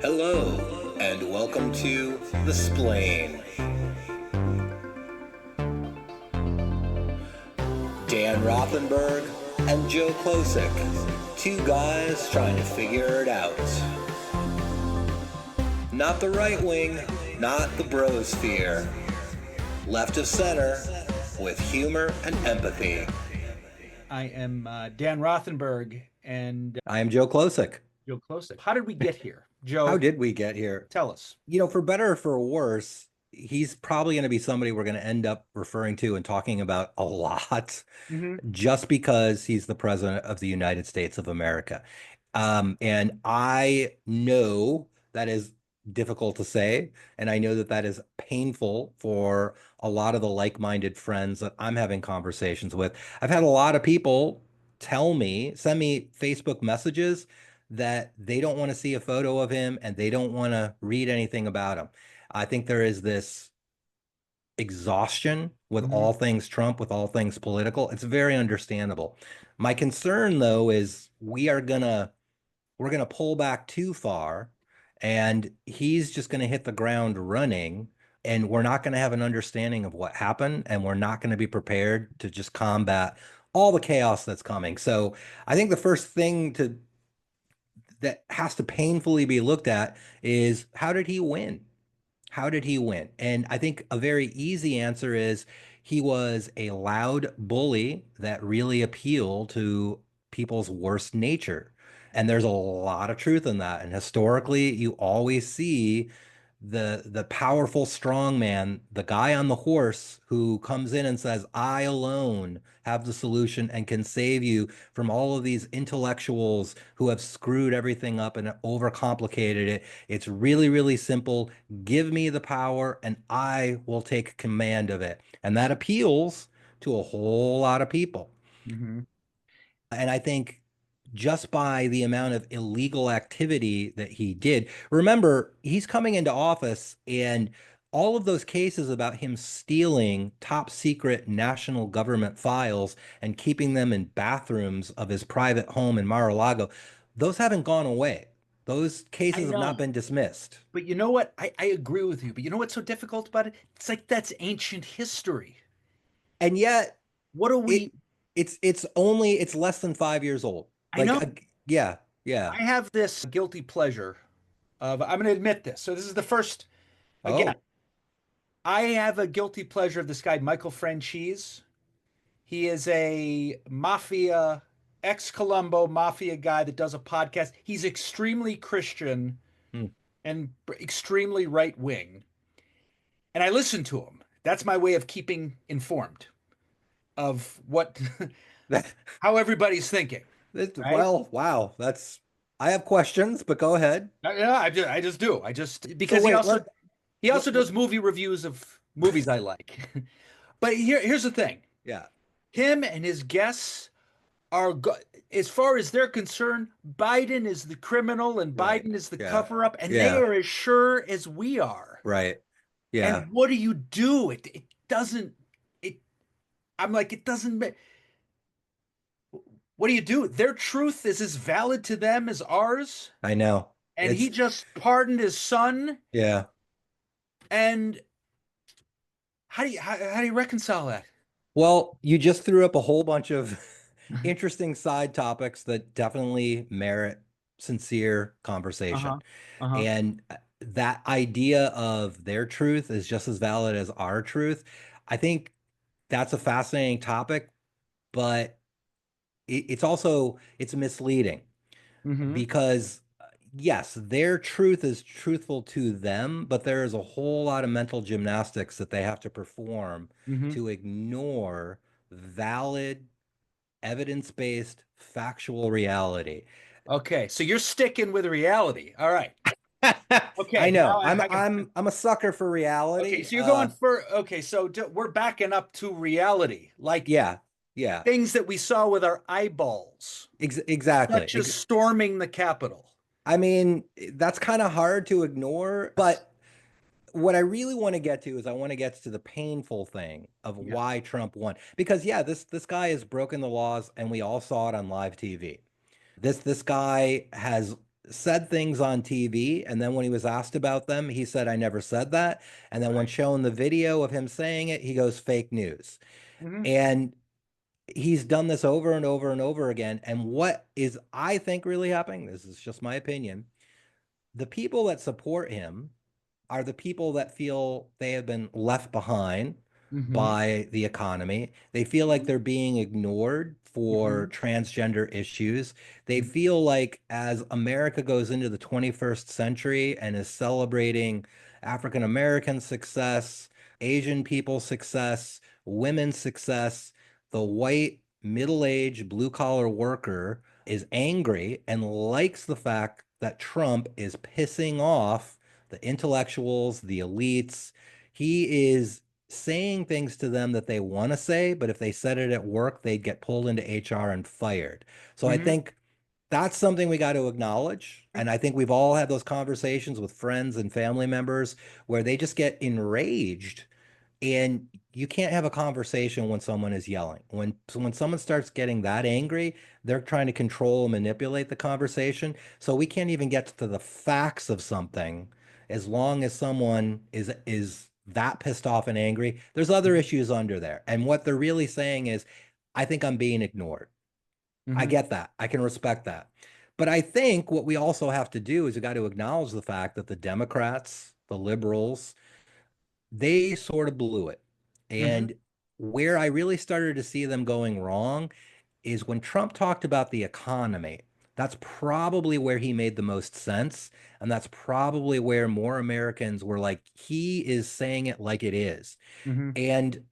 Hello, and welcome to The Splain. Dan Rothenberg and Joe Klosik, two guys trying to figure it out. Not the right wing, not the brosphere. Left of center, with humor and empathy. I am Dan Rothenberg and I am Joe Klosik. Joe Klosik. How did we get here? How Joe, did we get here? tell us. For better or for worse, he's probably going to be somebody we're going to end up referring to and talking about a lot Mm-hmm. just because he's the president of the United States of America. And I know that is difficult to say, and I know that that is painful for a lot of the like-minded friends that I'm having conversations with. I've had a lot of people send me Facebook messages that they don't want to see a photo of him and they don't want to read anything about him. I think there is this exhaustion with Mm-hmm. all things Trump, with all things political. It's very understandable. My concern though is we're gonna pull back too far and he's just gonna hit the ground running and we're not gonna have an understanding of what happened and we're not gonna be prepared to just combat all the chaos that's coming. So I think the first thing that has to painfully be looked at is how did he win? How did he win? And I think a very easy answer is he was a loud bully that really appealed to people's worst nature. And there's a lot of truth in that. And historically, you always see the powerful strong man, the guy on the horse who comes in and says, I alone have the solution and can save you from all of these intellectuals who have screwed everything up and overcomplicated it. It's really, really simple. Give me the power and I will take command of it. And that appeals to a whole lot of people. Mm-hmm. And I think just by the amount of illegal activity that he did, remember, he's coming into office and all of those cases about him stealing top secret national government files and keeping them in bathrooms of his private home in Mar-a-Lago, those haven't gone away. Those I cases have not know. been dismissed. But you know what? I agree with you. But you know what's so difficult about it? It's like that's ancient history. And yet What are it we? it's less than 5 years old. I know. Yeah, yeah. I have this guilty pleasure of, I'm going to admit this. So this is the first, again, Oh, I have a guilty pleasure of this guy, Michael Franchise. He is a mafia, ex-Colombo mafia guy that does a podcast. He's extremely Christian hmm. and extremely right wing. And I listen to him. That's my way of keeping informed of what That, how everybody's thinking, right? well, wow. I have questions, but go ahead. Yeah, I just do. I just So because he wait, also he also let- does movie reviews of movies I like. But here's the thing. yeah, Him and his guests are as far as they're concerned, Biden is the criminal and right. Biden is the Yeah, cover up, and they yeah, are as sure as we are. right. Yeah. And what do you do? It doesn't. It. I'm like it doesn't. What do you do? Their truth is as valid to them as ours, I know. and he It's just pardoned his son. yeah. And how do you reconcile that? Well, you just threw up a whole bunch of interesting side topics that definitely merit sincere conversation. Uh-huh. Uh-huh. And that idea of their truth is just as valid as our truth. I think that's a fascinating topic, but it's misleading Mm-hmm. because yes, their truth is truthful to them, but there is a whole lot of mental gymnastics that they have to perform Mm-hmm. to ignore valid, evidence-based, factual reality. Okay, so you're sticking with reality. All right. I Okay, know. now I got. I'm a sucker for Okay, reality. so you're going for. Okay, so we're backing up to reality, like Yeah, yeah. things that we saw with our eyeballs, Exactly. such as storming the Capitol. I mean, that's kind of hard to ignore, Yes. but what I really want to get to is I want to get to the painful thing of Yeah. why Trump won. Because yeah, this guy has broken the laws and we all saw it on live TV. This guy has said things on TV, and then when he was asked about them, he said, I never said that. And then when Right. shown the video of him saying it, he goes, fake news. Hmm. And he's done this over and over and over again. And what is, I think, really happening, this is just my opinion, the people that support him are the people that feel they have been left behind Hmm. by the economy. They feel like they're being ignored for Hmm. transgender issues. They Hmm. feel like as America goes into the 21st century and is celebrating African American success, Asian people success, women's success, the white middle-aged blue collar worker is angry and likes the fact that Trump is pissing off the intellectuals, the elites. He is saying things to them that they want to say, but if they said it at work, they'd get pulled into HR and fired. So I Hmm. think that's something we got to acknowledge. And I think we've all had those conversations with friends and family members where they just get enraged, and you can't have a conversation when someone is yelling. When someone starts getting that angry, they're trying to control and manipulate the conversation. So we can't even get to the facts of something as long as someone is that pissed off and angry. There's other issues under there. And what they're really saying is, I think I'm being ignored. I Hmm. get that. I can respect that. But I think what we also have to do is we got to acknowledge the fact that the Democrats, the liberals, they sort of blew it. Hmm. And where I really started to see them going wrong is when Trump talked about the economy. That's probably where he made the most sense. And that's probably where more Americans were like, he is saying it like it is. Hmm. And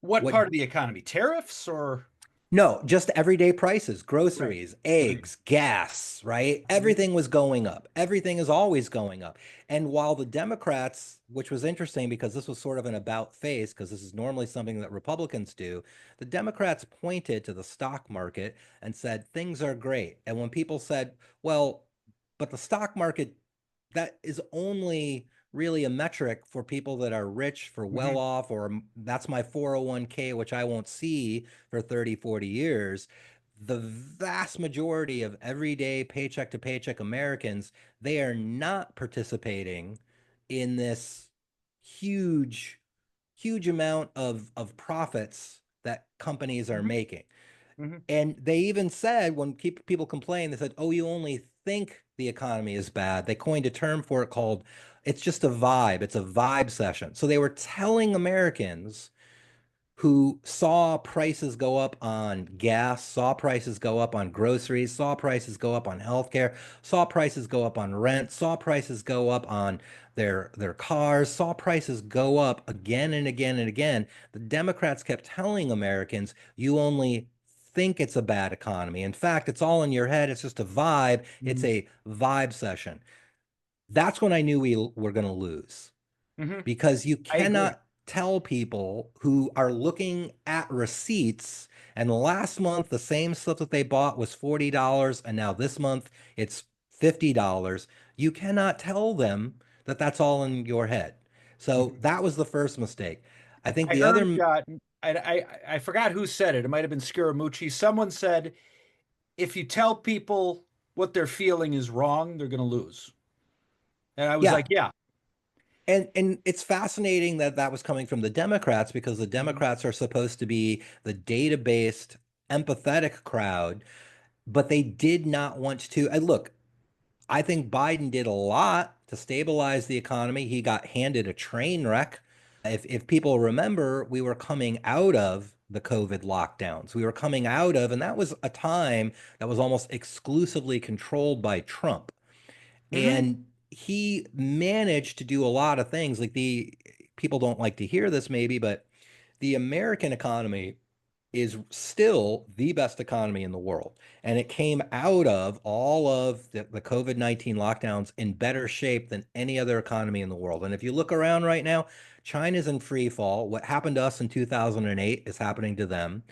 What what part of the economy? Tariffs or? No, just everyday prices, Right. groceries, Right. eggs, gas, right? Hmm. Everything was going up. Everything is always going up. And while the Democrats, which was interesting because this was sort of an about face, because this is normally something that Republicans do, the Democrats pointed to the stock market and said things are great. And when people said, well, but the stock market, that is only really a metric for people that are rich, for well Hmm. off, or that's my 401k, which I won't see for 30, 40 years. The vast majority of everyday paycheck to paycheck Americans, they are not participating in this huge, huge amount of profits that companies are Hmm. making. Hmm. And they even said when people complain, they said, "Oh, you only think the economy is bad." They coined a term for it called, it's just a vibe. It's a vibe session. So they were telling Americans who saw prices go up on gas, saw prices go up on groceries, saw prices go up on healthcare, saw prices go up on rent, saw prices go up on their cars, saw prices go up again and again and again. The Democrats kept telling Americans, you only think it's a bad economy. In fact, it's all in your head. It's just a vibe. It's Hmm. a vibe session. That's when I knew we were going to lose, Hmm. because you I agree. cannot tell people who are looking at receipts, and last month the same stuff that they bought was $40 and now this month it's $50. You cannot tell them that that's all in your head. So Mhm. that was the first mistake. I think I the heard other, I forgot who said it. It might have been Scaramucci. Someone said if you tell people what they're feeling is wrong, they're going to lose. And I was yeah, like, yeah. and it's fascinating that that was coming from the Democrats, because the Mhm. Democrats are supposed to be the data-based, empathetic crowd, but they did not want to. Look, I think Biden did a lot to stabilize the economy. He got handed a train wreck. If people remember, we were coming out of the COVID lockdowns. We were coming out of, and that was a time that was almost exclusively controlled by Trump. Hmm. And he managed to do a lot of things. Like, the people don't like to hear this maybe, but the American economy is still the best economy in the world. And it came out of all of the COVID-19 lockdowns in better shape than any other economy in the world. And if you look around right now, China's in free fall. What happened to us in 2008 is happening to them.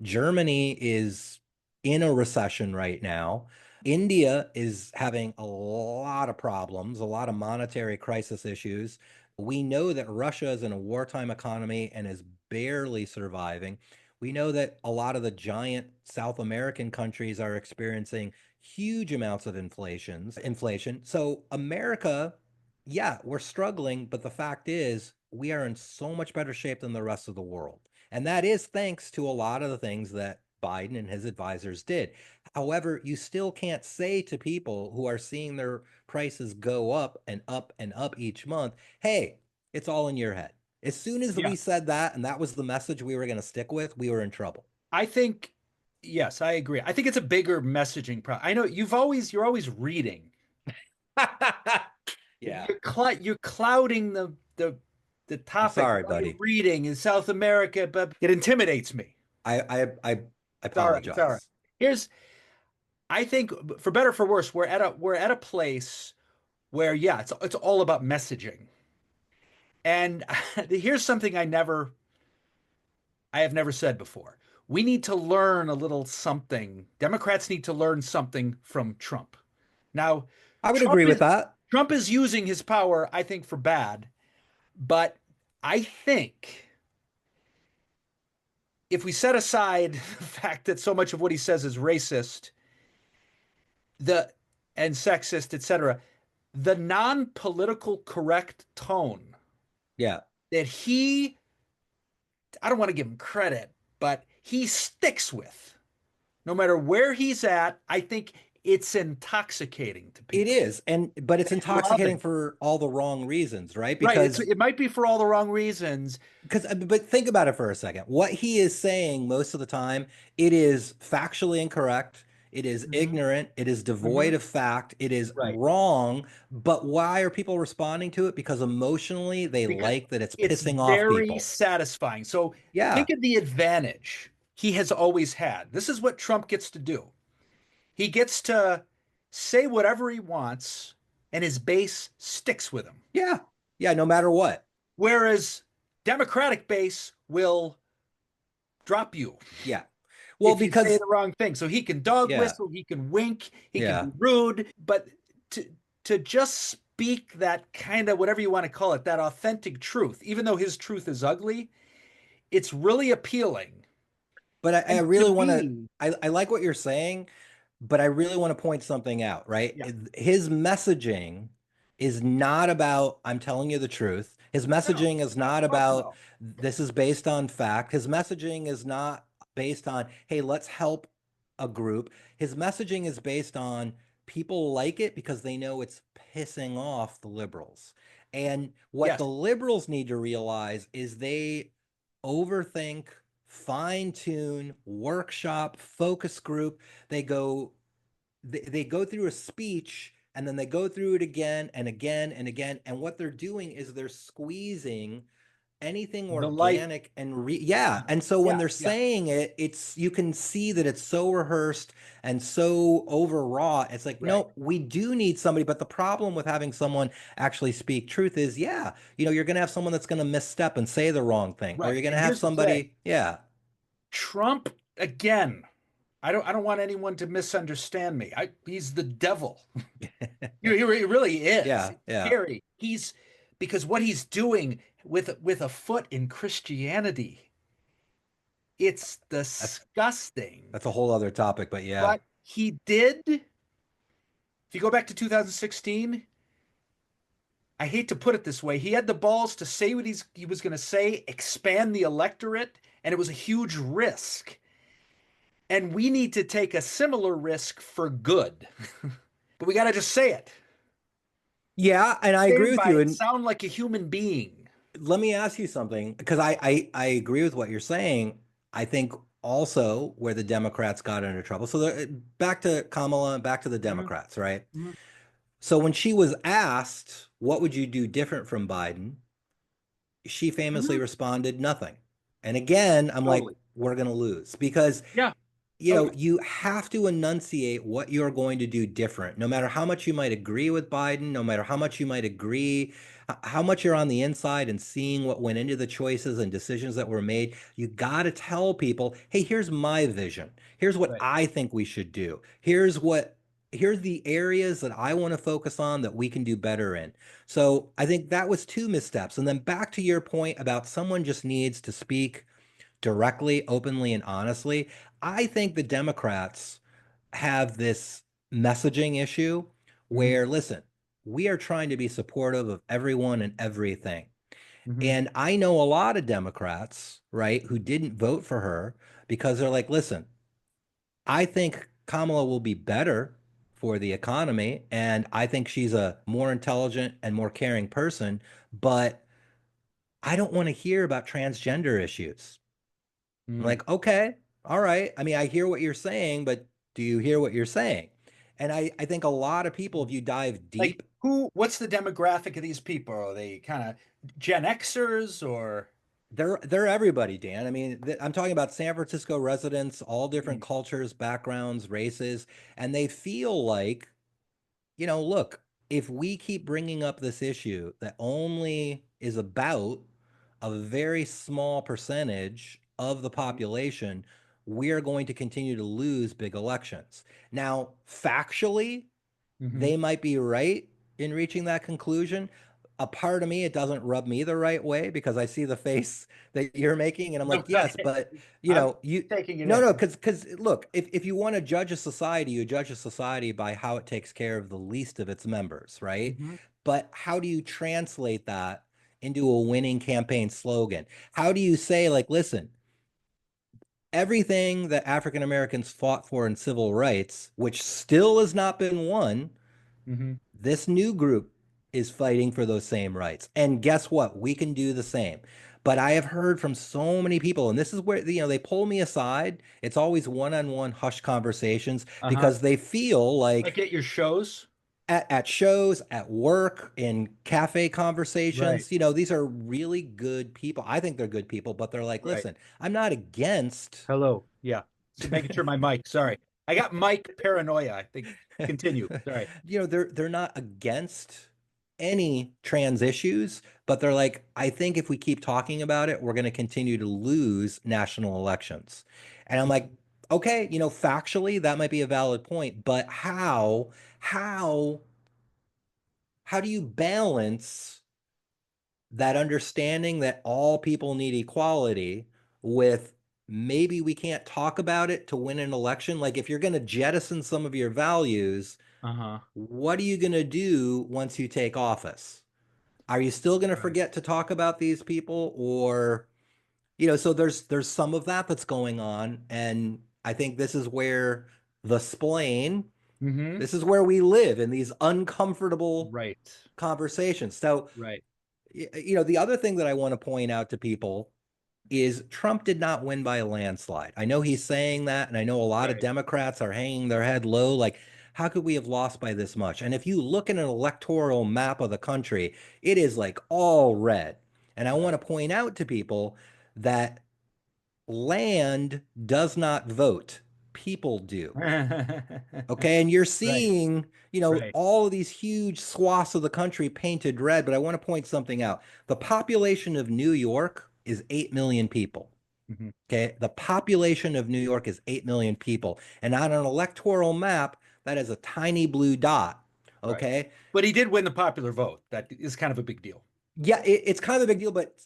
Germany is in a recession right now. India is having a lot of problems, a lot of monetary crisis issues. We know that Russia is in a wartime economy and is barely surviving. We know that a lot of the giant South American countries are experiencing huge amounts of inflation. So America, yeah, we're struggling, but the fact is we are in so much better shape than the rest of the world. And that is thanks to a lot of the things that Biden and his advisors did. However, you still can't say to people who are seeing their prices go up and up and up each month, hey, it's all in your head. As soon as Yeah. we said that, and that was the message we were going to stick with, we were in trouble. I think, yes, I agree. I think it's a bigger messaging problem. I know you're always reading. Yeah. You're clouding the I'm topic. sorry, What are you buddy. reading in South America? But it intimidates me. I It's all right. It's all right. apologize. Here's, I think, for better or for worse, we're at a place where, yeah, it's all about messaging. And here's something I have never said before. We need to learn a little something. Democrats need to learn something from Trump. Now, I would Trump agree with is that. Trump is using his power, I think, for bad. But I think if we set aside the fact that so much of what he says is racist, the and sexist, etc., the non-political correct tone Yeah. that I don't want to give him credit, but he sticks with, no matter where he's at, I think it's intoxicating to It people. is. But it's They love intoxicating it. for all the wrong reasons, right? Right. It might be for all the wrong reasons. But think about it for a second. What he is saying most of the time, it is factually incorrect. It is Hmm. ignorant. It is devoid Hmm. of fact. It is Right. wrong. But why are people responding to it? Because emotionally, they Because like that it's it's pissing off very people. satisfying. So Yeah. think of the advantage he has always had. This is what Trump gets to do. He gets to say whatever he wants, and his base sticks with him. Yeah. Yeah. No matter what. Whereas Democratic base will drop you Yeah. Well, if you say because, the wrong thing. So he can dog yeah. whistle, he can wink, he can Yeah. be rude, but to to just speak that kind of, whatever you want to call it, that authentic truth, even though his truth is ugly, it's really appealing. But I And to really want to, me, I like what you're saying, but I really want to point something out, right? yeah, His messaging is not about, I'm telling you the truth. His no, messaging is not not talking about, about. this is based on fact. His messaging is not based on, hey, let's help a group. His messaging is based on people like it because they know it's pissing off the liberals. And what Yes, the liberals need to realize is they overthink, fine tune, workshop, focus group. They go they go through a speech and then they go through it again and again and again. And what they're doing is they're squeezing anything the life. organic and yeah. And so when Yeah, they're yeah, saying it, it's you can see that it's so rehearsed and so overwrought. It's like, right. no, we do need somebody. But the problem with having someone actually speak truth is, yeah, you're going to have someone that's going to misstep and say the wrong thing, or Right. you're going to And have here's the thing. somebody, yeah. Trump, again, I don't want anyone to misunderstand me. He's the devil. He really is. Yeah, It's yeah. scary. He's Because what he's doing with a foot in Christianity, it's That's disgusting. that's a whole other topic, but yeah. But he did, if you go back to 2016, I hate to put it this way, he had the balls to say what he was going to say, expand the electorate, and it was a huge risk. And we need to take a similar risk for good. But we got to just say it. Yeah, and I agree Stand with by you. it. And Sound like a human being. let me ask you something, because I agree with what you're saying. I think also where the Democrats got into trouble. So back to Kamala, back to the Mhm, Democrats, right? mhm, So when she was asked, what would you do different from Biden? She famously mhm. responded, nothing. And again, I'm like, Totally. we're going to lose because Yeah. Oh, yeah. you have to enunciate what you're going to do different, no matter how much you might agree with Biden, no matter how much you might agree, how much you're on the inside and seeing what went into the choices and decisions that were made. You got to tell people, hey, here's my vision. Here's what Right. I think we should do. Here's the areas that I want to focus on that we can do better in. So I think that was two missteps. And then back to your point about someone just needs to speak directly, openly, and honestly, I think the Democrats have this messaging issue Hmm. where, listen, we are trying to be supportive of everyone and everything. Hmm. And I know a lot of Democrats, right, who didn't vote for her because they're like, listen, I think Kamala will be better for the economy, and I think she's a more intelligent and more caring person, but I don't want to hear about transgender issues. I'm Mm. like, okay, all right. I mean, I hear what you're saying, but do you hear what you're saying? And I think a lot of people, if you dive Like deep, what's the demographic of these people? Are they kind of Gen Xers or? they're everybody, Dan. I mean, I'm talking about San Francisco residents, all different Mm. cultures, backgrounds, races, and they feel like, look, if we keep bringing up this issue that only is about a very small percentage of the population, we are going to continue to lose big elections. Now, factually, Hmm. they might be right in reaching that conclusion. A part of me, it doesn't rub me the right way because I see the face that you're making, and I'm like, yes, Okay. but I'm you, taking it no, in. no, because look, if you want to judge a society, you judge a society by how it takes care of the least of its members, right? Hmm. But how do you translate that into a winning campaign slogan? How do you say, like, listen, everything that African Americans fought for in civil rights, which still has not been won, Hmm. this new group is fighting for those same rights. And guess what? We can do the same. But I have heard from so many people, and this is where, they pull me aside. It's always one-on-one hush conversations Uh-huh. because they feel like Like at your shows? at shows, at work, in cafe Right. conversations, these are really good people. I think they're good people, but they're like, Right. listen, I'm not against Hello. Yeah. So making sure my mic. Sorry. I got mic paranoia, I think. Continue. Sorry. they're not against any trans issues, but they're like, I think if we keep talking about it, we're going to continue to lose national elections. And I'm like, okay, factually, that might be a valid point, but how, how do you balance that understanding that all people need equality with maybe we can't talk about it to win an election? Like if you're going to jettison some of your values, Uh-huh. what are you going to do once you take office? Are you still going to Right. forget to talk about these people, or so there's some of that that's going on, and I think this is where the splaying, Hmm. this is where we live in these uncomfortable Right. conversations. So Right. the other thing that I want to point out to people is Trump did not win by a landslide. I know he's saying that, and I know a lot of Right. Democrats are hanging their head low, like, how could we have lost by this much? And if you look at an electoral map of the country, it is like all red. And I want to point out to people that land does not vote, people do. Right. Okay, and you're Right. seeing, Right. all of these huge swaths of the country painted red, but I want to point something out. The population of New York is 8 million people. Hmm. Okay, the population of New York is 8 million people. And on an electoral map, that is a tiny blue dot. Right. Okay, But he did win the popular vote. That is kind of a big deal. yeah, it's kind of a big deal, but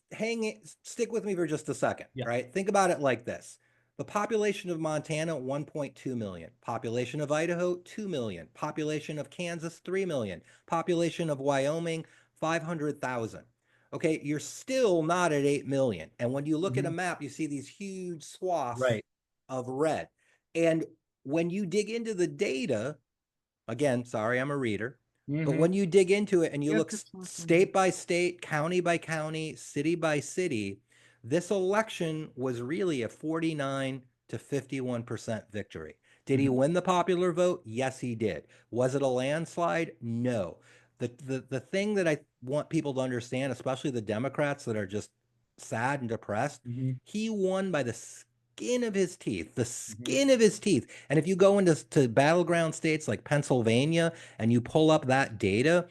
stick with me for just a second, Yeah. right? Think about it like this. The population of Montana, 1.2 million. Population of Idaho, 2 million. Population of Kansas, 3 million. Population of Wyoming, 500,000. Okay, you're still not at 8 million. And when you look at a Hmm. map, you see these huge swaths Right. of red. And when you dig into the data, again, sorry, I'm a reader. But Hmm. when you dig into it and you Yeah, look just state by state, county by county, city by city, this election was really a 49 to 51% victory. Did he hmm. win the popular vote? Yes, he did. Was it a landslide? No. The thing that I want people to understand, especially the Democrats that are just sad and depressed, Hmm. he won by the skin of his teeth, the Hmm. skin of his teeth. And if you go into battleground states like Pennsylvania and you pull up that data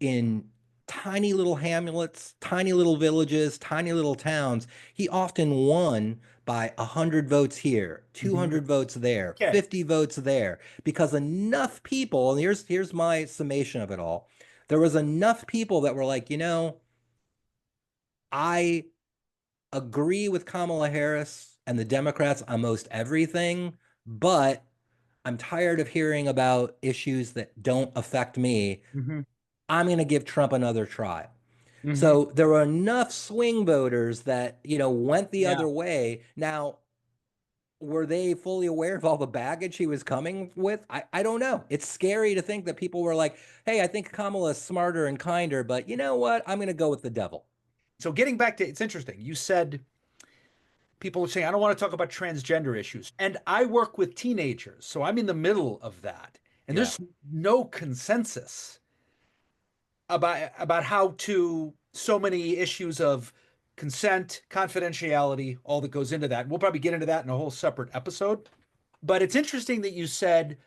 in tiny little hamlets, tiny little villages, tiny little towns, he often won by 100 votes here, Hmm. 200 votes there, Okay. 50 votes there, because enough people, and here's my summation of it all. There was enough people that were like, I agree with Kamala Harris and the Democrats on most everything, but I'm tired of hearing about issues that don't affect me. Hmm. I'm going to give Trump another try. Hmm. So there were enough swing voters that, went the Yeah. other way. Now, were they fully aware of all the baggage he was coming with? I don't know. It's scary to think that people were like, hey, I think Kamala's smarter and kinder, but you know what? I'm going to go with the devil. So getting back to, it's interesting. You said people are saying, I don't want to talk about transgender issues. And I work with teenagers, so I'm in the middle of that. And Yeah. there's no consensus about how to so many issues of consent, confidentiality, all that goes into that. We'll probably get into that in a whole separate episode. But it's interesting that you said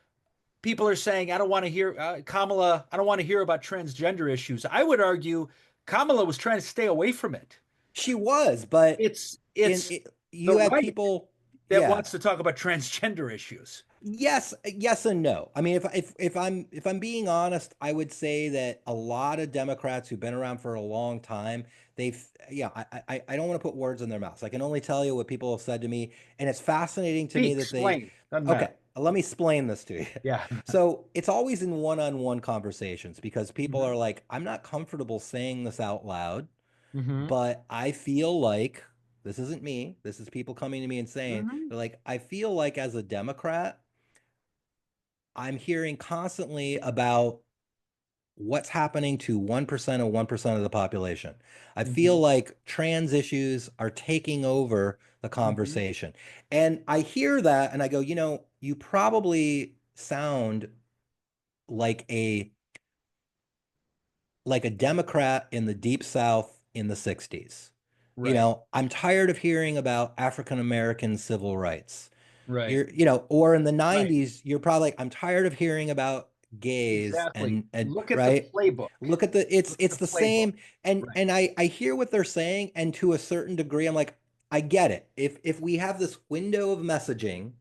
people are saying, I don't want to hear Kamala, I don't want to hear about transgender issues. I would argue Kamala was trying to stay away from it. She was, but It's the you have right people, that yeah. wants to talk about transgender issues. Yes, yes and no. I mean, if I'm being honest, I would say that a lot of Democrats who've been around for a long time, they've yeah, I don't want to put words in their mouths. I can only tell you what people have said to me, and it's fascinating to Me, me that they explain. Doesn't matter. okay, let me explain this to you. Yeah. So it's always in one-on-one conversations because people Hmm. are like, I'm not comfortable saying this out loud, Hmm. but I feel like this isn't me. This is people coming to me and saying, Hmm. they're like, I feel like as a Democrat, I'm hearing constantly about what's happening to 1% of 1% of the population. I feel Hmm. like trans issues are taking over the Hmm. conversation. And I hear that and I go, you probably sound like a Democrat in the deep South in the 60s. Right. I'm tired of hearing about African American civil rights. Right. Or in the Right. 90s, you're probably like, I'm tired of hearing about gays Exactly. and Look at the right. playbook. Look at Look at it's the the playbook. same. And Right. I hear what they're saying, and to a certain degree, I'm like, I get it. If we have this window of messaging,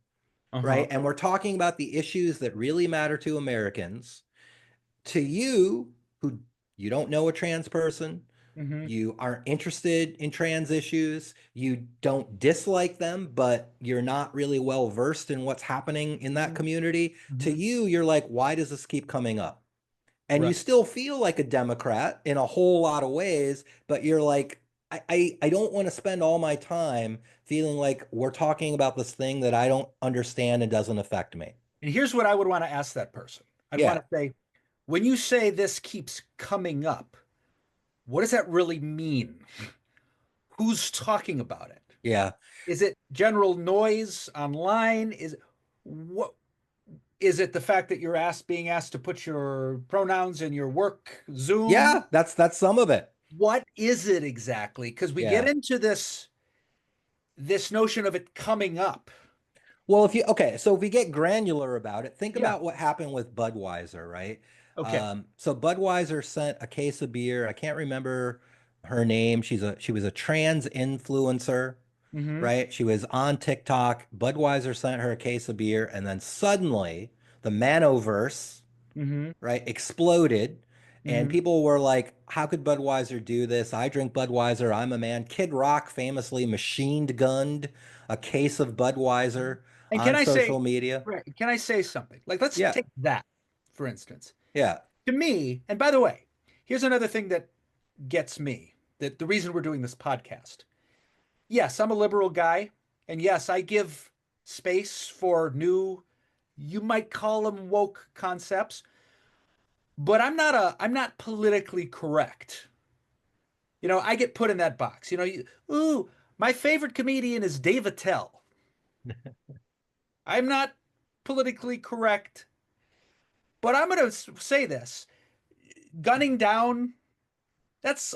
Uh-huh. right, and we're talking about the issues that really matter to Americans, to you who you don't know a trans person, Hmm. you aren't interested in trans issues, you don't dislike them, but you're not really well versed in what's happening in that community. To Hmm. you, you're like, why does this keep coming up? And you Right. still feel like a Democrat in a whole lot of ways, but you're like, I don't want to spend all my time feeling like we're talking about this thing that I don't understand and doesn't affect me. And here's what I would want to ask that person. I'd want Yeah, to say, when you say this keeps coming up, what does that really mean? Who's talking about it? yeah. Is it general noise online? Is what is it the fact that you're being asked to put your pronouns in your work Zoom? Yeah, that's some of it. What is it exactly? Because we get Yeah. into this notion of it coming up. Well, so if we get granular about it, think Yeah. about what happened with Budweiser, right? Okay. So Budweiser sent a case of beer. I can't remember her name. She was a trans influencer, Mm-hmm. right? She was on TikTok. Budweiser sent her a case of beer, and then suddenly the Manoverse, Mm-hmm. right, exploded. And Mm-hmm. people were like, how could Budweiser do this? I drink Budweiser. I'm a man. Kid Rock famously machined gunned a case of Budweiser And can on I say, social media. right, can I say something? Like, let's Yeah. take that, for instance. Yeah. To me, and by the way, here's another thing that gets me, that the reason we're doing this podcast. Yes, I'm a liberal guy, and yes, I give space for new, you might call them woke concepts, but I'm not politically correct. I get put in that box. Ooh, my favorite comedian is Dave Attell. I'm not politically correct, but I'm going to say this. Gunning down, that's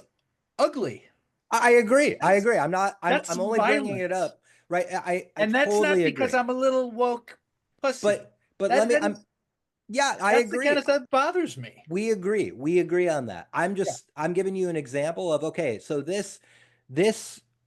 ugly. I agree. I That's agree. I'm that's only bringing it violent. up, right? I And that's not totally because agree. I'm a little woke pussy. But let That me that is yeah, I that's the kind agree. of stuff that bothers me. We agree. We agree on that. Yeah. I'm giving you an example of okay, so this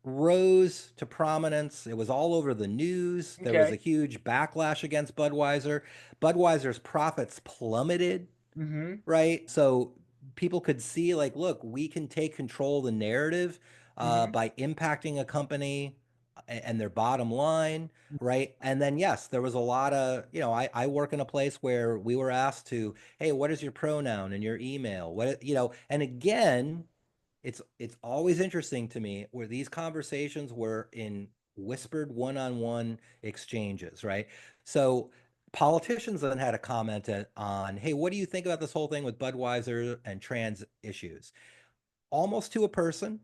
rose to prominence. It was all over the news. There was a Okay. huge backlash against Budweiser. Budweiser's profits plummeted, Mm-hmm. right? So people could see like, look, we can take control of the narrative Mm-hmm. by impacting a company and their bottom line, right? And then yes, there was a lot of, I work in a place where we were asked to, hey, what is your pronoun in your email? And again, it's always interesting to me where these conversations were in whispered one-on-one exchanges, right? So politicians then had a comment on, hey, what do you think about this whole thing with Budweiser and trans issues? Almost to a person,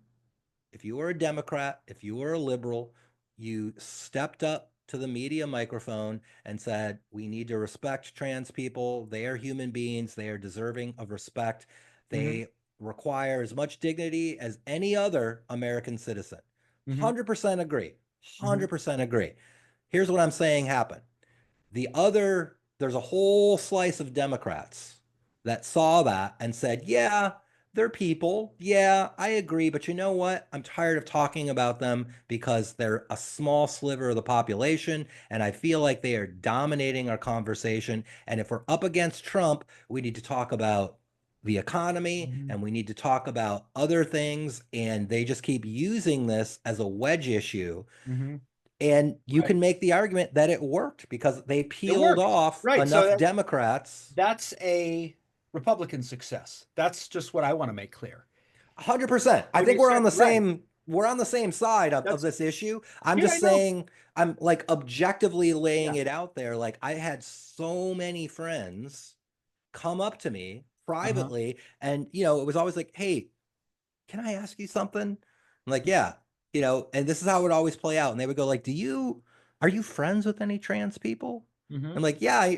if you were a Democrat, if you were a liberal, you stepped up to the media microphone and said, we need to respect trans people. They are human beings. They are deserving of respect. Mm-hmm. They require as much dignity as any other American citizen. Mm-hmm. 100% agree. Mm-hmm. 100% agree. Here's what I'm saying happened. There's a whole slice of Democrats that saw that and said, yeah, they're people. Yeah, I agree. But you know what? I'm tired of talking about them because they're a small sliver of the population. And I feel like they are dominating our conversation. And if we're up against Trump, we need to talk about the economy Mm-hmm. and we need to talk about other things. And they just keep using this as a wedge issue. Mm-hmm. And you Right. can make the argument that it worked because they It peeled worked. off Right. So enough Democrats. that's a Republican success. That's just what I want to make clear. 100%. I When you think we're said on the right, same side of that's this issue. I'm yeah, I just know. saying, I'm like objectively laying Yeah. it out there. Like I had so many friends come up to me Uh-huh. privately, and it was always like, hey, can I ask you something? I'm like, yeah, and this is how it would always play out. And they would go like, are you friends with any trans people? Mm-hmm. I'm like, yeah,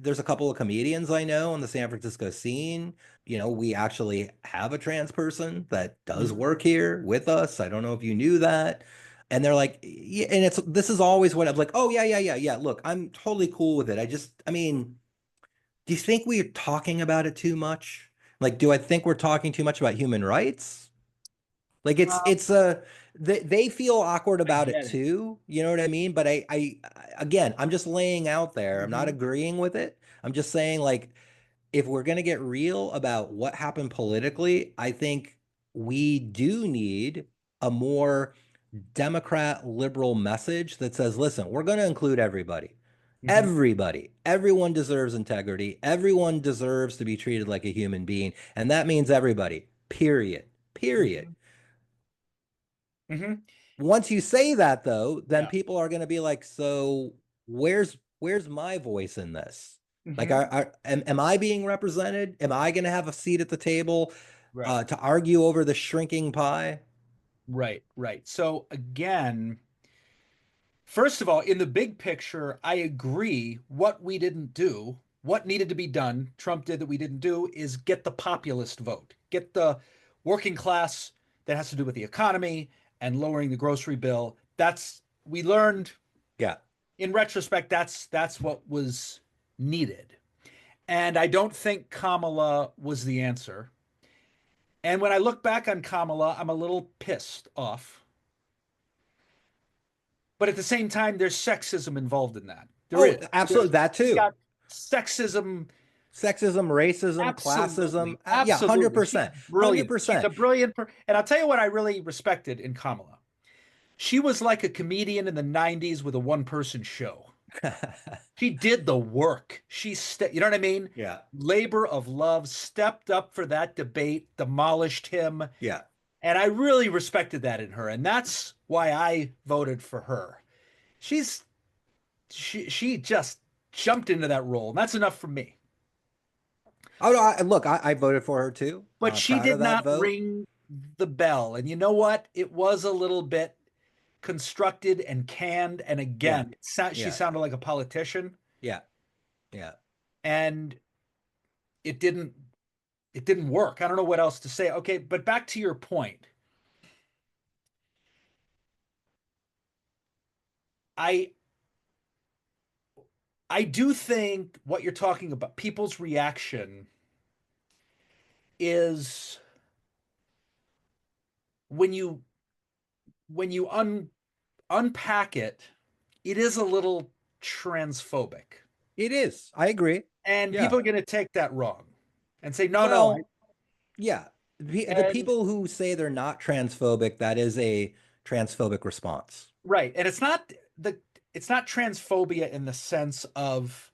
there's a couple of comedians I know in the San Francisco scene. We actually have a trans person that does Mm-hmm. work here with us. I don't know if you knew that. And they're like, yeah, and this is always what I'm like, oh yeah, yeah, yeah, yeah. Look, I'm totally cool with it. I mean, do you think we're talking about it too much? Like, do I think we're talking too much about human rights? Like it's they feel awkward I about it get it. too. You know what I mean? But again, I'm just laying out there. I'm not Mm-hmm. agreeing with it. I'm just saying like if we're going to get real about what happened politically, I think we do need a more Democrat liberal message that says, listen, we're going to include everybody. Mm-hmm. Everybody, everyone deserves integrity. Everyone deserves to be treated like a human being. And that means everybody, period. Period. Mm-hmm. Mm-hmm. Once you say that though, then Yeah. people are going to be like, so where's my voice in this? Like, Mm-hmm. am I being represented? Am I going to have a seat at the table Right. to argue over the shrinking pie? Right. Right. So again, first of all, in the big picture, I agree. What we didn't do, what needed to be done, Trump did that we didn't do, is get the populist vote, get the working class that has to do with the economy and lowering the grocery bill. We learned Yeah. in retrospect, that's what was needed. And I don't think Kamala was the answer. And when I look back on Kamala, I'm a little pissed off. But at the same time, there's sexism involved in that. There Oh, is. absolutely. That She's too. got sexism. Sexism, racism, classism. Absolutely. Yeah, Absolutely. She's 100%. brilliant. She's a 100%. brilliant and I'll tell you what I really respected in Kamala. She was like a comedian in the 90s with a one-person show. She did the work. You know what I mean? Yeah. Labor of Love stepped up for that debate, demolished him, Yeah. and I really respected that in her, and that's why I voted for her. She's she just jumped into that role, and that's enough for me. Oh, no, look, I voted for her too. But she Proud did of that not vote. ring the bell, and you know what? It was a little bit constructed and canned, and Yeah. again, she Yeah. sounded like a politician, Yeah. Yeah. and it didn't it didn't work. I don't know what else to say. Okay, but back to your point. I I do think what you're talking about, people's reaction is when you when you unpack it, it is a little transphobic. It is. I agree. And Yeah. people are going to take that wrong and say, no, no. Well, yeah. The And people who say they're not transphobic, that is a transphobic response. right. And the it's not transphobia in the sense of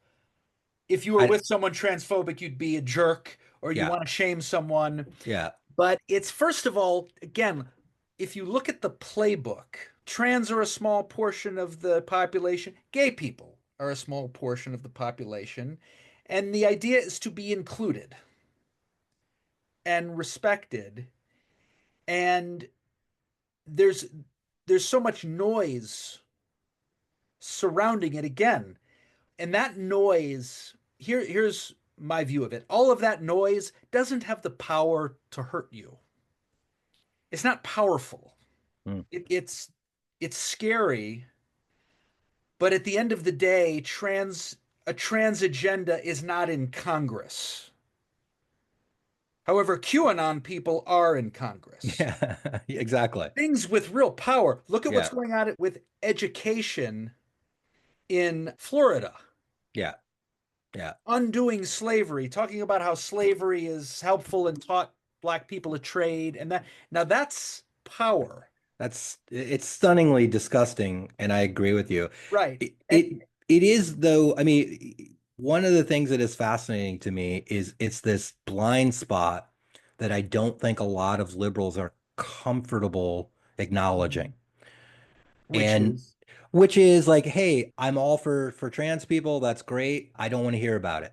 if you were I with someone transphobic, you'd be a jerk or you yeah, want to shame someone. yeah, But it's first of all, again, if you look at the playbook, trans are a small portion of the population, gay people are a small portion of the population. And the idea is to be included and respected. And there's there's so much noise surrounding it again. And that noise, here's my view of it. All of that noise doesn't have the power to hurt you. It's not powerful. mm, It's scary, but at the end of the day, a trans agenda is not in Congress. However, QAnon people are in Congress. yeah, exactly. Things with real power. Look at what's Yeah, going on with education in Florida, yeah, yeah. undoing slavery, talking about how slavery is helpful and taught black people a trade, and that now that's power, It's stunningly disgusting, and I agree with you. right? It And it, it is though. I mean, one of the things that is fascinating to me is it's this blind spot that I don't think a lot of liberals are comfortable acknowledging. which And is which is like, hey, I'm all for trans people. That's great. I don't want to hear about it.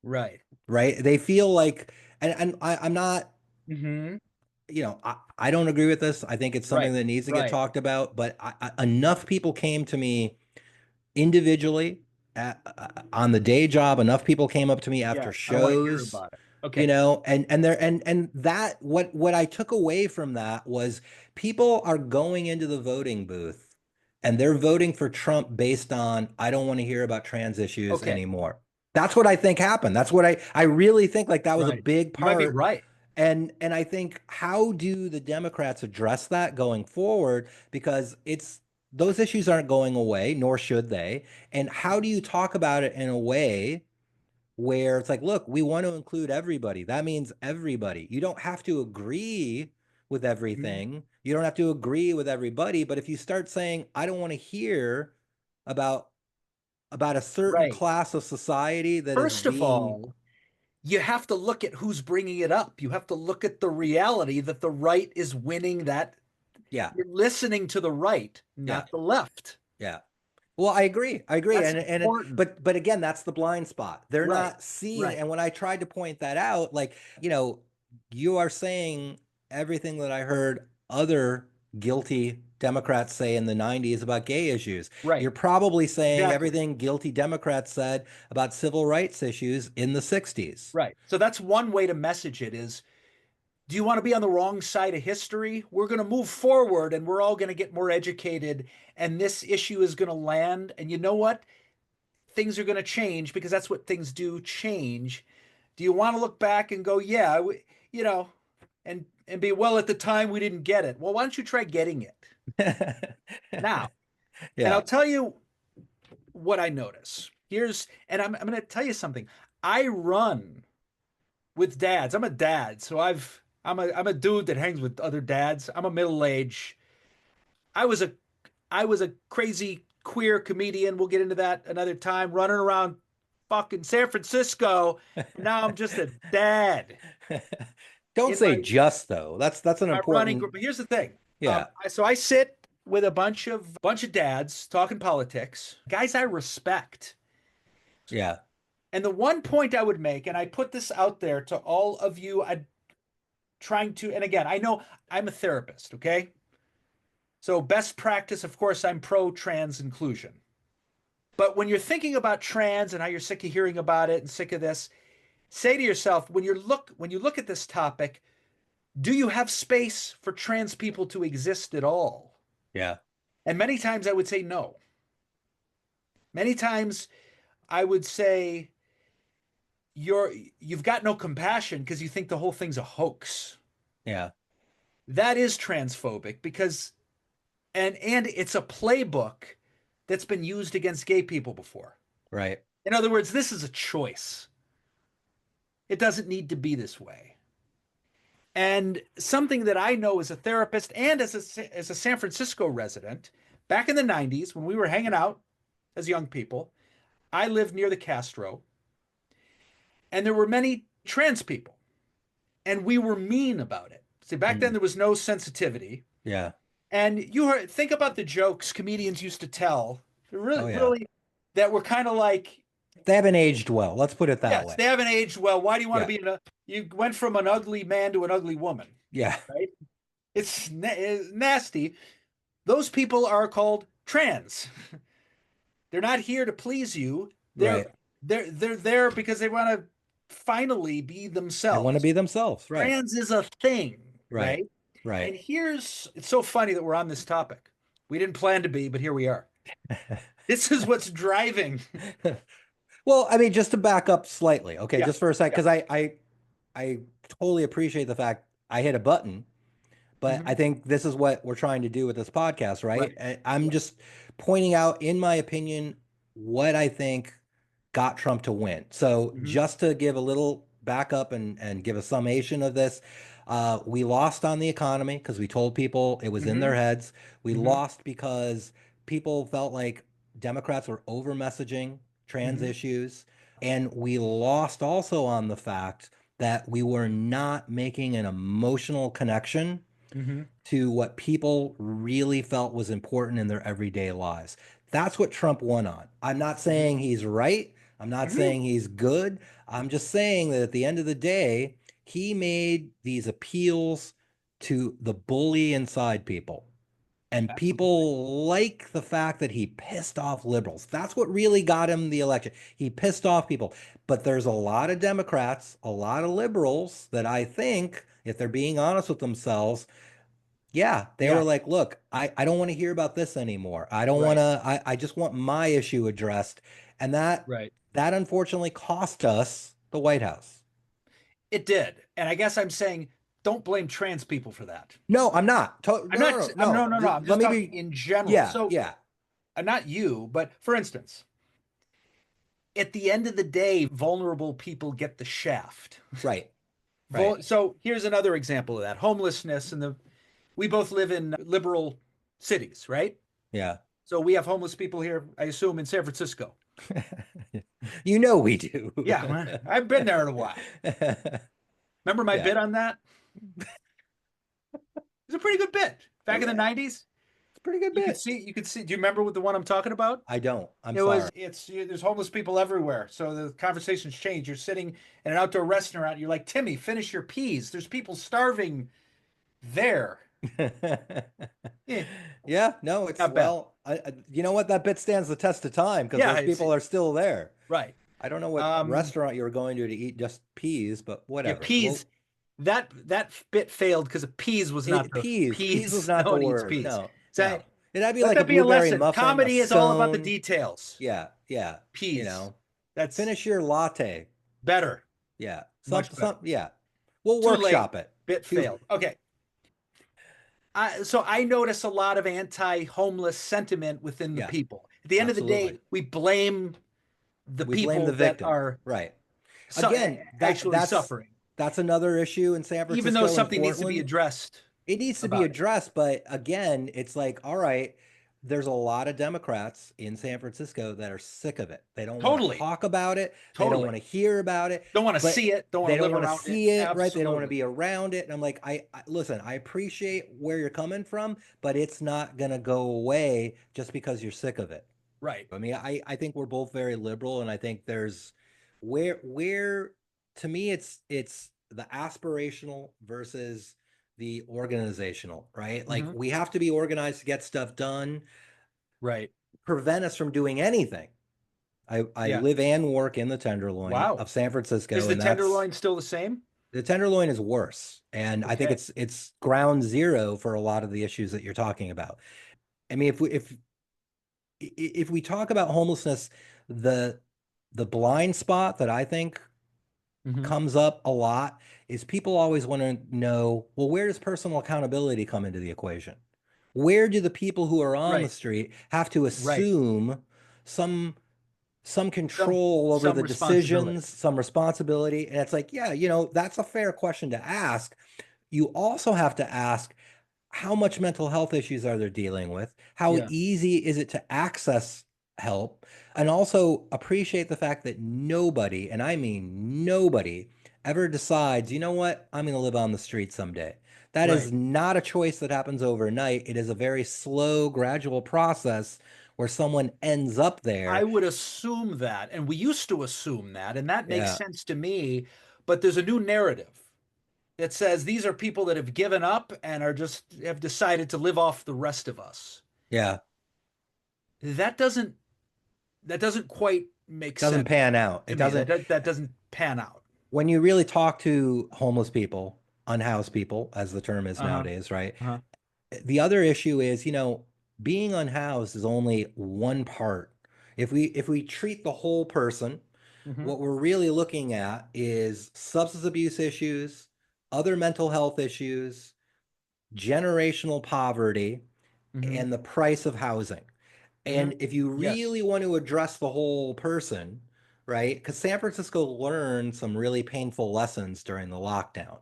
right. Right? They feel like, I'm not, Hmm. I don't agree with this. I think it's something Right. that needs to get Right. talked about, but enough people came to me individually on the day job. Enough people came up to me after Yes, I want to hear shows, about it. Okay. and that what I took away from that was people are going into the voting booth and they're voting for Trump based on I don't want to hear about trans issues Okay. anymore. That's what I think happened. That's what I really think like that was a Right. big You might be part. right. And I think how do the Democrats address that going forward? Because it's those issues aren't going away, nor should they. And how do you talk about it in a way where it's like, look, we want to include everybody. That means everybody. You don't have to agree with Mhm. everything. You don't have to agree with everybody. But if you start saying, I don't want to hear about about a certain Right. class of society that is First of being, all, you have to look at who's bringing it up. You have to look at the reality that the right is winning that. yeah, You're listening to the right, yeah, not the left. yeah. Well, I agree. I agree. That's And important. but again, that's the blind spot. They're Right. not seeing. Right. And when I tried to point that out, like, you know, you are saying everything that I heard other guilty Democrats say in the 90s about gay issues. Right. You're probably saying Exactly. everything guilty Democrats said about civil rights issues in the 60s. Right. So that's one way to message it is do you want to be on the wrong side of history? We're going to move forward and we're all going to get more educated and this issue is going to land. And you know what? Things are going to change because that's what things do change. Do you want to look back and go, yeah, you know, and be well at the time we didn't get it. Well, why don't you try getting it now? And I'll Yeah. tell you what I notice. I'm going to tell you something. I run with dads. I'm a dad, so I'm a dude that hangs with other dads. I'm a middle age. I was a I was a crazy queer comedian. We'll get into that another time. Running around fucking San Francisco, and now I'm just a dad Don't in say just though. That's an my running important, group. But here's the thing. yeah. So I sit with a bunch of dads talking politics, guys I respect. Yeah. And the one point I would make, and I put this out there to all of you, I trying to, and again, I know I'm a therapist, okay? So, best practice, of course, I'm pro trans inclusion. But when you're thinking about trans and how you're sick of hearing about it and sick of this, say to yourself, when you look at this topic, do you have space for trans people to exist at all? Yeah. And many times I would say no. Many times I would say you've got no compassion because you think the whole thing's a hoax. Yeah. That is transphobic because and it's a playbook that's been used against gay people before. Right. In other words, this is a choice. It doesn't need to be this way. And something that I know as a therapist and as a San Francisco resident, back in the 90s when we were hanging out as young people, I lived near the Castro, and there were many trans people, and we were mean about it. See, back then Mm. there was no sensitivity. Yeah. And think about the jokes comedians used to tell, Oh, really, yeah. really, that were kind of like, They haven't aged well. Let's put it that yes, way. they haven't aged well. Why do you want to Yeah. be in a? You went from an ugly man to an ugly woman, Yeah. right? It's nasty. Those people are called trans. They're not here to please you. They're Right. they're there because they want to finally be They want to themselves. be themselves. Right. Trans is a thing, Right. right? Right. And it's so funny that we're on this topic. We didn't plan to be, but here we are. This is what's driving. Well, I mean, just to back up slightly, okay, Yeah, just for a sec, yeah. because I totally appreciate the fact I hit a button, but I Hmm. think this is what we're trying to do with this podcast, right? Right. I'm Yeah. just pointing out, in my opinion, what I think got Trump to win. So Hmm. just to give a little backup and give a summation of this, we lost on the economy because we told people it was in their Hmm. heads. We Hmm. lost because people felt like Democrats were over messaging trans Hmm. issues. And we lost also on the fact that we were not making an emotional connection Hmm. to what people really felt was important in their everyday lives. That's what Trump won on. I'm not Hmm. saying he's right. I'm not Hmm. saying he's good. I'm just saying that at the end of the day, he made these appeals to the bully inside people. And Absolutely. people like the fact that he pissed off liberals. That's what really got him the election. He pissed off people. But there's a lot of Democrats, a lot of liberals that I think, if they're being honest with themselves, yeah, they were Yeah. like, look, I don't want to hear about this anymore. I don't want Right. to, I just want my issue addressed. And Right. that unfortunately cost us the White House. It did. And I guess I'm saying don't blame trans people for that. No, I'm not. No, I'm no, not, no, I'm no, no. no, no. I'm Let just me talking be, in general. yeah, So, yeah, not you, but for instance, at the end of the day, vulnerable people get the shaft. right, right. So here's another example of that homelessness. And we both live in liberal cities, right? Yeah. So we have homeless people here, I assume, in San Francisco. You know we do. Yeah, I've been there in a while. Remember my Yeah, bit on that? It's a pretty good bit. Back in the okay. 90s, It's a pretty good bit. you could see. Do you remember what the one I'm talking about? I don't. I'm It was, sorry. there's homeless people everywhere. So the conversation's changed. You're sitting in an outdoor restaurant. You're like, Timmy, finish your peas. There's people starving there. Eh, Yeah, no, it's not bad. well, you know what? That bit stands the test of time because Yeah, those it's people are still there. right. I don't know what Um, restaurant you were going to eat just peas, but yeah, whatever. peas. Well, That bit failed because peas was not the peas was peas. not No the one eats word. peas. No, So no. It'd be let like a that be a blueberry lesson. muffin, a Comedy is all about the scone. details. Yeah, yeah. You Peas. know, That's finish your latte. better. Yeah, Much better. yeah. We'll Too late. workshop it. Bit Too, failed. Okay. So I notice a lot of anti-homeless sentiment within the yeah, people. At the end of the day, absolutely. we blame the We blame people the that victim. are Right. Again, actually suffering, that's another issue in San even though Francisco and something needs to be Portland. addressed It needs to be about it. addressed, but again, it's like, all right, there's a lot of Democrats in San Francisco that are sick of it. They don't want to Totally. talk about it. They don't want Totally. to hear about it, Don't want to but see it. Don't want they to don't live want to around it. see it, right? They don't want to Absolutely. be around it. And I'm like, listen, I appreciate where you're coming from, but it's not going to go away just because you're sick of it. Right. I mean, I think we're both very liberal, and I think there's where to me it's the aspirational versus the organizational, right? Like Hmm. we have to be organized to get stuff done, Right. prevent us from doing anything. I Yeah. live and work in the Tenderloin Wow. of San Is Francisco, the and that's tenderloin still the same? the Tenderloin is worse. And I think Okay. it's ground zero for a lot of the issues that you're talking about. I mean, if we talk about homelessness, the the blind spot that I think Hmm. comes up a lot is people always want to know, well, where does personal accountability come into the equation? Where do the people who are on the Right. street have to Right. assume some some Some control over some the responsibility. decisions, some responsibility? And it's like, yeah, that's a fair question to ask. You also have to ask, how much mental health issues are they dealing with? How Yeah. easy is it to access help? And also appreciate the fact that nobody, and I mean nobody, ever decides, you know what, I'm going to live on the street someday. That is Right. not a choice that happens overnight. It is a very slow, gradual process where someone ends up I there. would assume that, and we used to assume that, and that makes Yeah, sense to me. But there's a new narrative that says these are people that have given up and are just have decided to live off the rest of us. yeah. That doesn't that doesn't quite make Doesn't sense pan out. to It me. doesn't, That doesn't pan out. when you really talk to homeless people, unhoused people, as the term is Uh-huh. nowadays, right? Uh-huh. The other issue is, being unhoused is only one part. If we treat the whole person, Hmm. what we're really looking at is substance abuse issues, other mental health issues, generational poverty, Hmm. and the price of housing. Hmm. And if you really Yes. want to address the whole person, right? Because San Francisco learned some really painful lessons during the lockdown.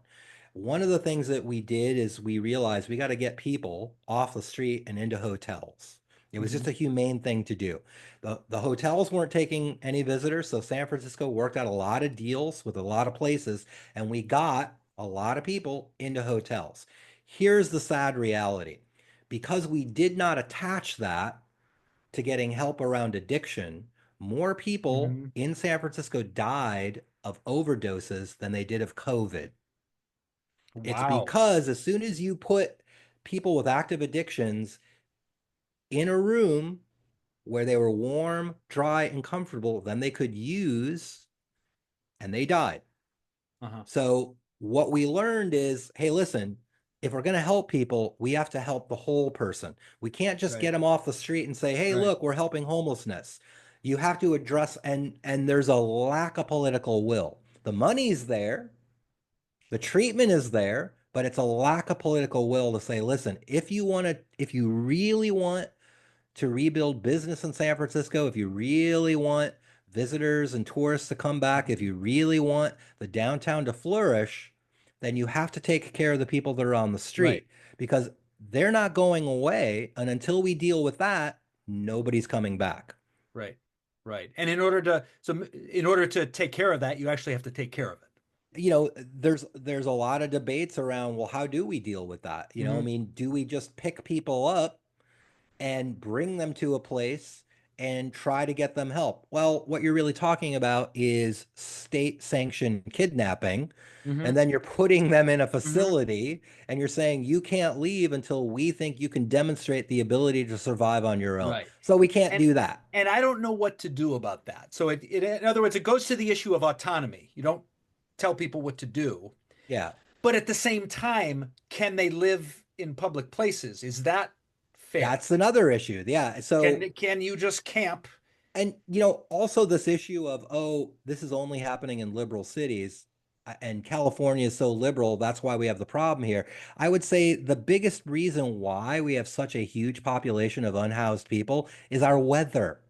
One of the things that we did is we realized we got to get people off the street and into hotels. It was just Hmm. a humane thing to do. The hotels weren't taking any visitors, so San Francisco worked out a lot of deals with a lot of places, and we got a lot of people into hotels. Here's the sad reality. Because we did not attach that to getting help around addiction, more people Hmm. in San Francisco died of overdoses than they did of COVID. It's Wow. because as soon as you put people with active addictions in a room where they were warm, dry, and comfortable, then they could use, and they died. Uh-huh. So what we learned is, hey, listen, if we're going to help people, we have to help the whole person. We can't just Right. get them off the street and say, hey, Right. look, we're helping homelessness. You have to address, and there's a lack of political will. The money's there, the treatment is there, but it's a lack of political will to say, listen, if you really want to rebuild business in San Francisco, if you really want visitors and tourists to come back, if you really want the downtown to flourish, then you have to take care of the people that are on the Right. street because they're not going away. And until we deal with that, nobody's coming back. Right. Right. And in order to take care of that, you actually have to take care of it. There's a lot of debates around, well, how do we deal with that? I Hmm. mean, do we just pick people up and bring them to a place and try to get them help? Well, what you're really talking about is state sanctioned kidnapping. And Hmm. then you're putting them in a Hmm. facility and you're saying you can't leave until we think you can demonstrate the ability to survive on your own. Right. So we can't And do that. and I don't know what to do about that. So in other words, it goes to the issue of autonomy. You don't tell people what to do, Yeah. but at the same time, can they live in public places? Is that fair? That's another issue. Yeah. So, Can you just camp? and also this issue of, oh, this is only happening in liberal cities, and California is so liberal, that's why we have the problem here. I would say the biggest reason why we have such a huge population of unhoused people is our weather.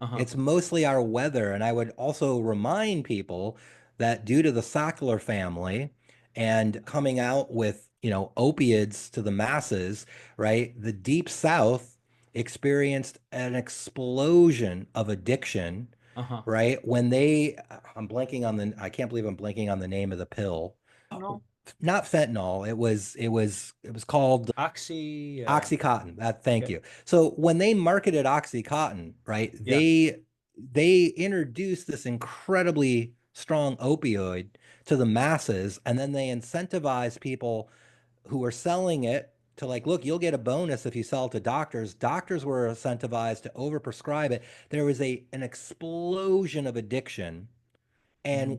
Uh-huh. It's mostly our weather. And I would also remind people that due to the Sackler family and coming out with, opiates to the masses, right? The Deep South experienced an explosion of addiction, Uh-huh. right? I can't believe I'm blanking on the name of the pill. No. Not fentanyl. It was called Oxy. Oxycontin. Thank Okay. you. So when they marketed Oxycontin, right, Yeah. they introduced this incredibly strong opioid to the masses, and then they incentivized people who were selling it to, like, look, you'll get a bonus if you sell it to doctors. Doctors were incentivized to overprescribe it. There was an explosion of addiction. Hmm. And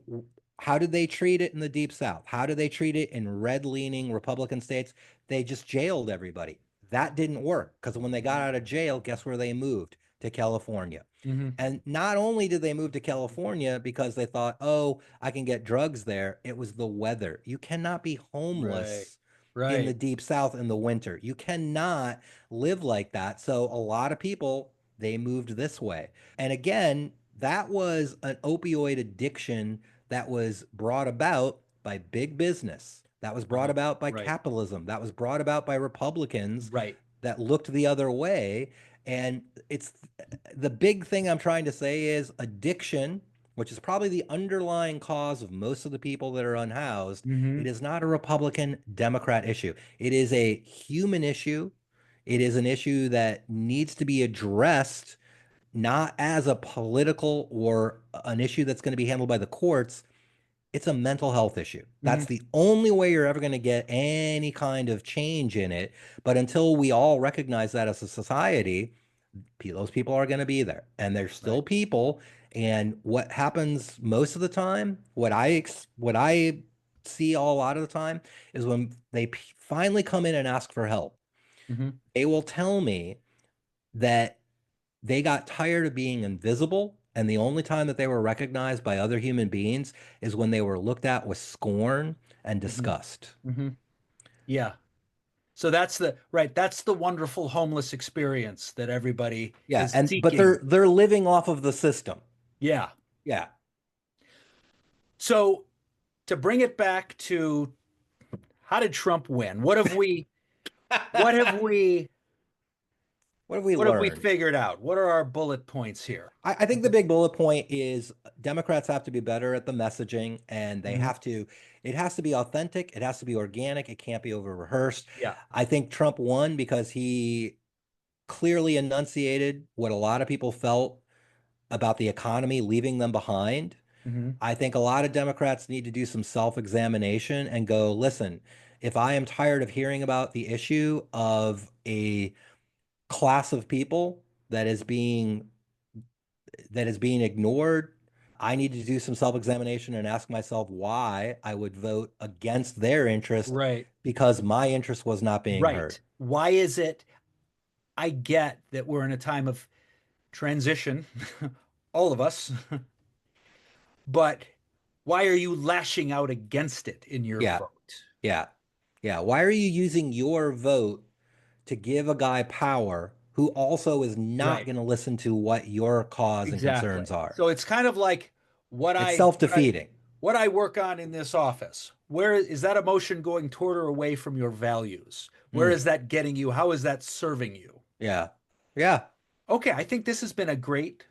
how did they treat it in the Deep South? How did they treat it in red-leaning Republican states? They just jailed everybody. That didn't work because when they got out of jail, guess where they moved? To California. Hmm. And not only did they move to California because they thought, oh, I can get drugs there, it was the weather. You cannot be Right. homeless in the Right. Deep South in the winter. You cannot live like that. So a lot of people, they moved this way. And again, that was an opioid addiction that was brought about by big business. That was brought about by Right. capitalism. That was brought about by Republicans Right. that looked the other way. And it's the big thing I'm trying to say is addiction, which is probably the underlying cause of most of the people that are unhoused. It Hmm. is not a Republican Democrat issue. It is a human issue. It is an issue that needs to be addressed not as a political or an issue that's going to be handled by the courts. It's a mental health issue. That's Hmm. the only way you're ever going to get any kind of change in it. But until we all recognize that as a society, those people are going to be there and they're still Right. people. And what happens most of the time, what I see a lot of the time is when they finally come in and ask for help, Hmm. they will tell me that they got tired of being invisible. And the only time that they were recognized by other human beings is when they were looked at with scorn and Hmm. disgust. Hmm. Yeah. So that's the right. That's the wonderful homeless experience that everybody Yeah, is and but seeking. they're living off of the system. Yeah. Yeah. So to bring it back to how did Trump win? What have we What have we what have we learned? figured out? What are our bullet points here? I think the big bullet point is Democrats have to be better at the messaging and Hmm. it has to be authentic, it has to be organic, it can't be over rehearsed. Yeah. I think Trump won because he clearly enunciated what a lot of people felt about the economy leaving them behind. Hmm. I think a lot of Democrats need to do some self-examination and go, listen, if I am tired of hearing about the issue of a class of people that is being ignored, I need to do some self-examination and ask myself why I would vote against their interest Right. because my interest was not being heard. Right. Why is it? I get that we're in a time of transition, all of us, but why are you lashing out against it in your Yeah, vote? yeah, yeah. Why are you using your vote to give a guy power who also is not Right. going to listen to what your cause and Exactly. concerns are? So it's kind of like what It's I what I self-defeating. what I work on in this office. Where is that emotion going toward or away from your values? Where Mm, is that getting you? How is that serving you? yeah. Yeah. Okay, I think this has been I a think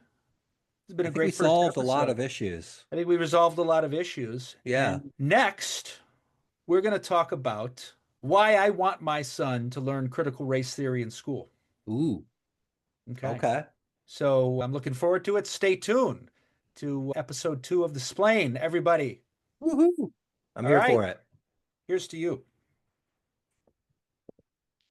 we great first solved a lot episode. of issues. I think we resolved a lot of issues. Yeah. And next, we're going to talk about why I want my son to learn critical race theory in school. Ooh. Okay. Okay. So I'm looking forward to it. Stay tuned to episode 2 of The Splain, everybody. Woohoo. I'm All here right. for it. Here's to you.